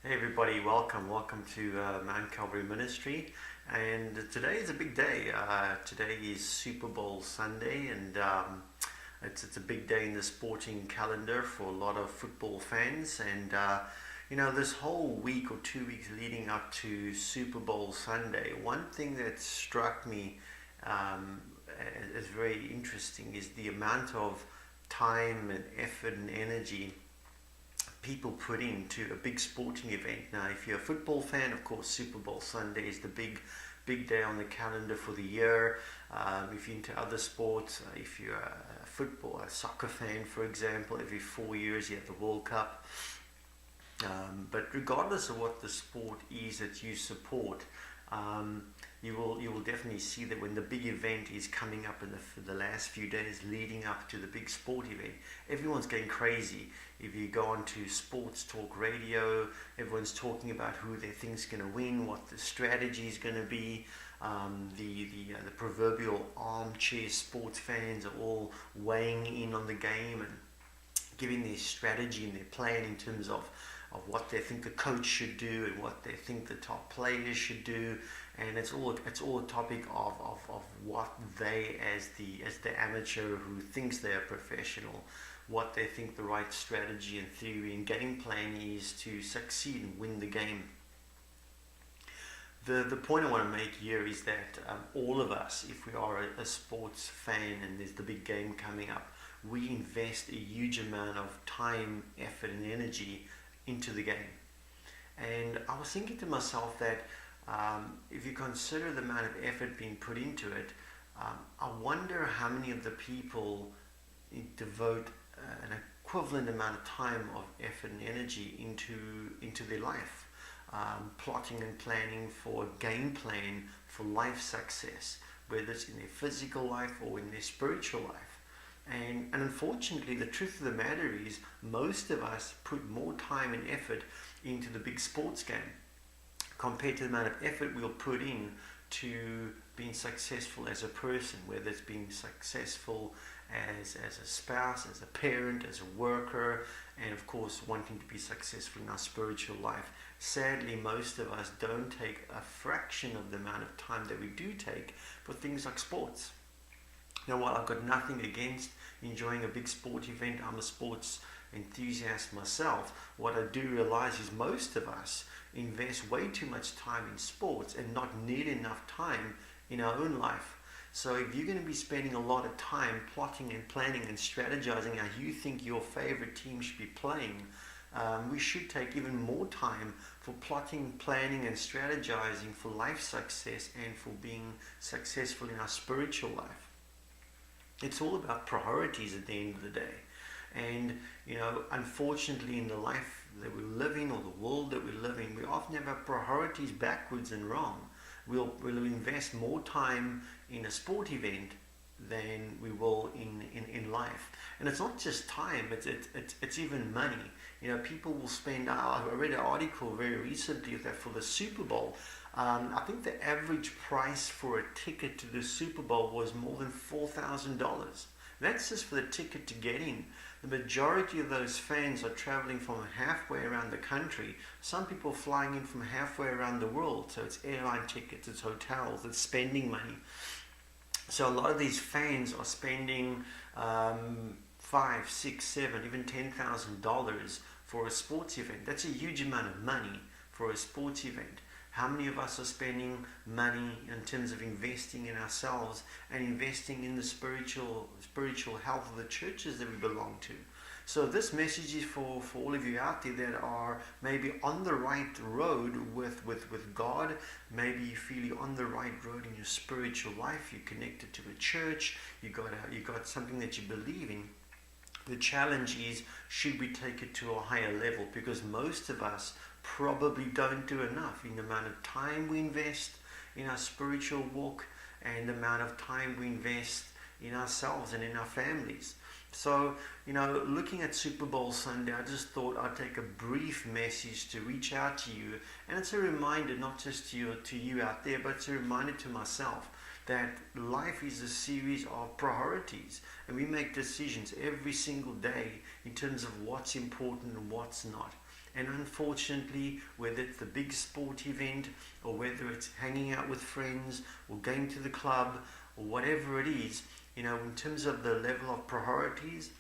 Hey everybody, welcome to Mount Calvary Ministry. And today is a big day. Today is Super Bowl Sunday, and it's a big day in the sporting calendar for a lot of football fans. And this whole week or 2 weeks leading up to Super Bowl Sunday, one thing that struck me as very interesting is the amount of time and effort and energy people put into a big sporting event. Now, if you're a football fan, of course, Super Bowl Sunday is the big day on the calendar for the year. If you're into other sports, if you're a soccer fan, for example, every 4 years you have the World Cup. But regardless of what the sport is that you support, you will definitely see that when the big event is coming up in the last few days leading up to the big sport event, everyone's going crazy. If you go on to sports talk radio, everyone's talking about who they think is going to win, what the strategy is going to be. The proverbial armchair sports fans are all weighing in on the game and giving their strategy and their plan in terms of what they think the coach should do and what they think the top players should do, and it's all a topic of what they as the amateur who thinks they're professional, what they think the right strategy and theory and game plan is to succeed and win the game. The point I want to make here is that all of us, if we are a sports fan and there's the big game coming up, we invest a huge amount of time, effort and energy into the game. And I was thinking to myself that if you consider the amount of effort being put into it, I wonder how many of the people devote an equivalent amount of time, of effort and energy into their life, plotting and planning for a game plan for life success, whether it's in their physical life or in their spiritual life. And unfortunately, the truth of the matter is most of us put more time and effort into the big sports game compared to the amount of effort we'll put in to being successful as a person, whether it's being successful as a spouse, as a parent, as a worker, and of course wanting to be successful in our spiritual life. Sadly, most of us don't take a fraction of the amount of time that we do take for things like sports. Now, while I've got nothing against enjoying a big sport event, I'm a sports enthusiast myself, what I do realize is most of us invest way too much time in sports and not nearly enough time in our own life. So if you're going to be spending a lot of time plotting and planning and strategizing how you think your favorite team should be playing, we should take even more time for plotting, planning and strategizing for life success and for being successful in our spiritual life. It's all about priorities at the end of the day. And, unfortunately in the life that we live in or the world that we live in, we often have our priorities backwards and wrong. We'll invest more time in a sport event than we will in life. And it's not just time, it's even money. People will spend, I read an article very recently that for the Super Bowl, I think the average price for a ticket to the Super Bowl was more than $4,000. That's just for the ticket to get in. The majority of those fans are traveling from halfway around the country. Some people flying in from halfway around the world. So it's airline tickets, it's hotels, it's spending money. So a lot of these fans are spending five, six, seven, even $10,000 for a sports event. That's a huge amount of money for a sports event. How many of us are spending money in terms of investing in ourselves and investing in the spiritual health of the churches that we belong to? So this message is for all of you out there that are maybe on the right road with God. Maybe you feel you're on the right road in your spiritual life. You're connected to a church. You got something that you believe in. The challenge is, should we take it to a higher level? Because most of us probably don't do enough in the amount of time we invest in our spiritual walk and the amount of time we invest in ourselves and in our families. So, looking at Super Bowl Sunday, I just thought I'd take a brief message to reach out to you. And it's a reminder, not just to you out there, but it's a reminder to myself that life is a series of priorities. And we make decisions every single day in terms of what's important and what's not. And unfortunately, whether it's the big sport event or whether it's hanging out with friends or going to the club or whatever it is, in terms of the level of priorities,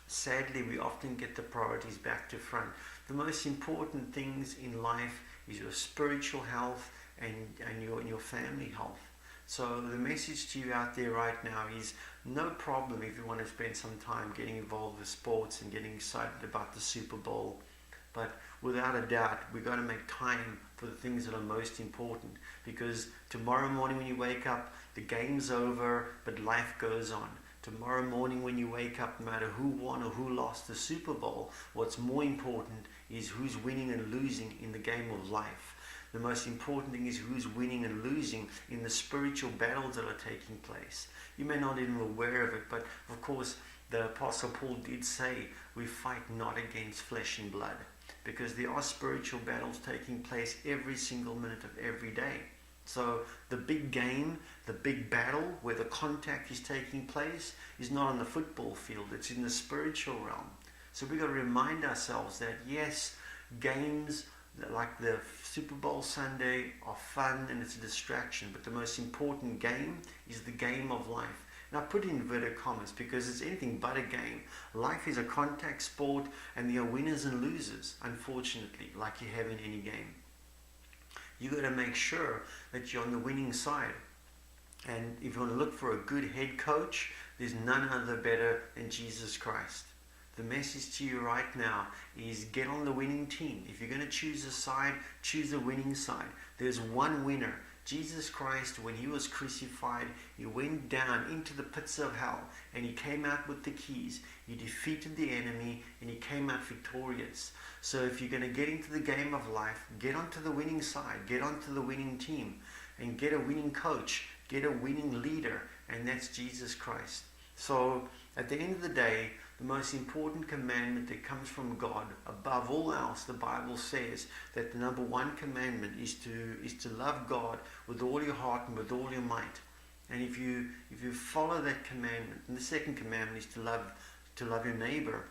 sadly, we often get the priorities back to front. The most important things in life is your spiritual health and your family health. So the message to you out there right now is no problem if you want to spend some time getting involved with sports and getting excited about the Super Bowl. But without a doubt, we've got to make time for the things that are most important, because tomorrow morning when you wake up, the game's over, but life goes on. Tomorrow morning when you wake up, no matter who won or who lost the Super Bowl, what's more important is who's winning and losing in the game of life. The most important thing is who's winning and losing in the spiritual battles that are taking place. You may not even be aware of it, but of course the Apostle Paul did say we fight not against flesh and blood, because there are spiritual battles taking place every single minute of every day. So the big game, the big battle where the contact is taking place is not on the football field, it's in the spiritual realm. So we've got to remind ourselves that yes, games like the Super Bowl Sunday are fun and it's a distraction, but the most important game is the game of life. And I put in inverted commas because it's anything but a game. Life is a contact sport and there are winners and losers, unfortunately, like you have in any game. You've got to make sure that you're on the winning side. And if you want to look for a good head coach, there's none other better than Jesus Christ. The message to you right now is get on the winning team. If you're going to choose a side, choose a winning side. There's one winner. Jesus Christ, when he was crucified, he went down into the pits of hell and he came out with the keys. He defeated the enemy and he came out victorious. So if you're going to get into the game of life, get onto the winning side, get onto the winning team and get a winning coach, get a winning leader, and that's Jesus Christ. So at the end of the day, the most important commandment that comes from God, above all else, the Bible says that the number one commandment is to love God with all your heart and with all your might. And if you follow that commandment, and the second commandment is to love your neighbor.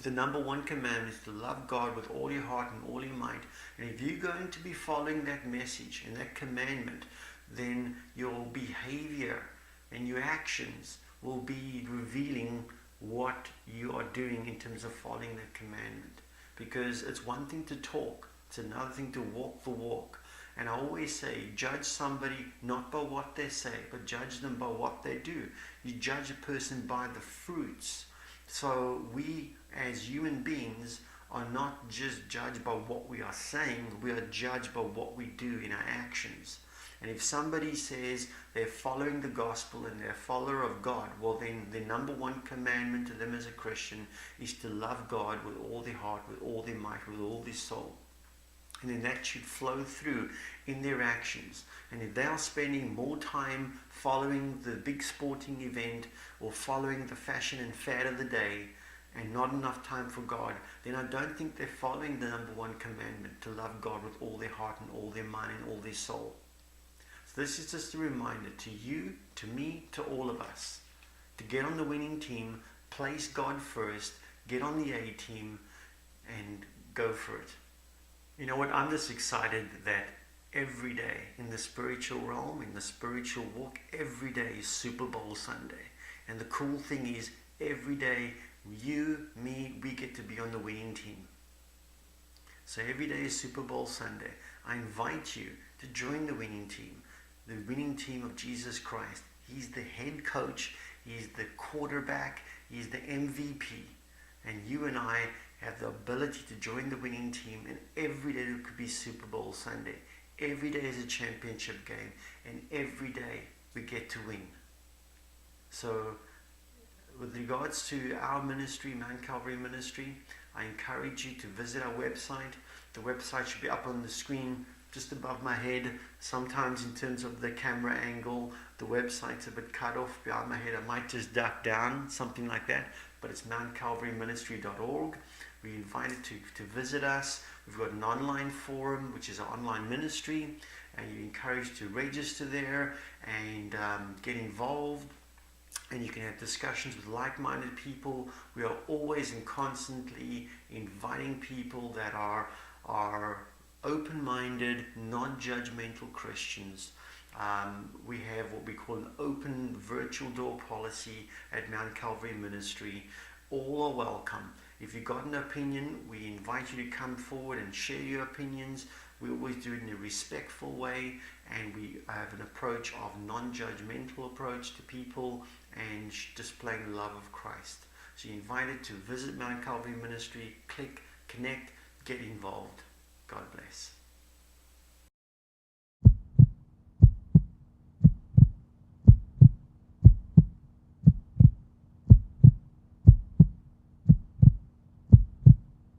The number one commandment is to love God with all your heart and all your might. And if you're going to be following that message and that commandment, then your behavior and your actions will be revealing what you are doing in terms of following that commandment. Because it's one thing to talk, it's another thing to walk the walk. And I always say, judge somebody not by what they say, but judge them by what they do. You judge a person by the fruits. So we as human beings are not just judged by what we are saying, we are judged by what we do in our actions. And if somebody says they're following the gospel and they're a follower of God, well then the number one commandment to them as a Christian is to love God with all their heart, with all their might, with all their soul. And then that should flow through in their actions. And if they are spending more time following the big sporting event or following the fashion and fad of the day and not enough time for God, then I don't think they're following the number one commandment, to love God with all their heart and all their mind and all their soul. This is just a reminder to you, to me, to all of us, to get on the winning team, place God first, get on the A team, and go for it. You know what? I'm just excited that every day in the spiritual realm, in the spiritual walk, every day is Super Bowl Sunday. And the cool thing is, every day, you, me, we get to be on the winning team. So every day is Super Bowl Sunday. I invite you to join the winning team. The winning team of Jesus Christ. He's the head coach, he's the quarterback, he's the MVP. And you and I have the ability to join the winning team, and every day it could be Super Bowl Sunday. Every day is a championship game, and every day we get to win. So with regards to our ministry, Mount Calvary Ministry, I encourage you to visit our website. The website should be up on the screen just above my head. Sometimes in terms of the camera angle, the website's a bit cut off behind my head. I might just duck down, something like that. But it's mountcalvaryministry.org. We invite you to visit us. We've got an online forum, which is an online ministry, and you're encouraged to register there and get involved. and you can have discussions with like-minded people. We are always and constantly inviting people that are open-minded, non-judgmental Christians. We have what we call an open virtual door policy at Mount Calvary Ministry. All are welcome. If you've got an opinion, we invite you to come forward and share your opinions. We always do it in a respectful way, and we have an approach of non-judgmental approach to people and displaying the love of Christ. So you're invited to visit Mount Calvary Ministry, click, connect, get involved. God bless.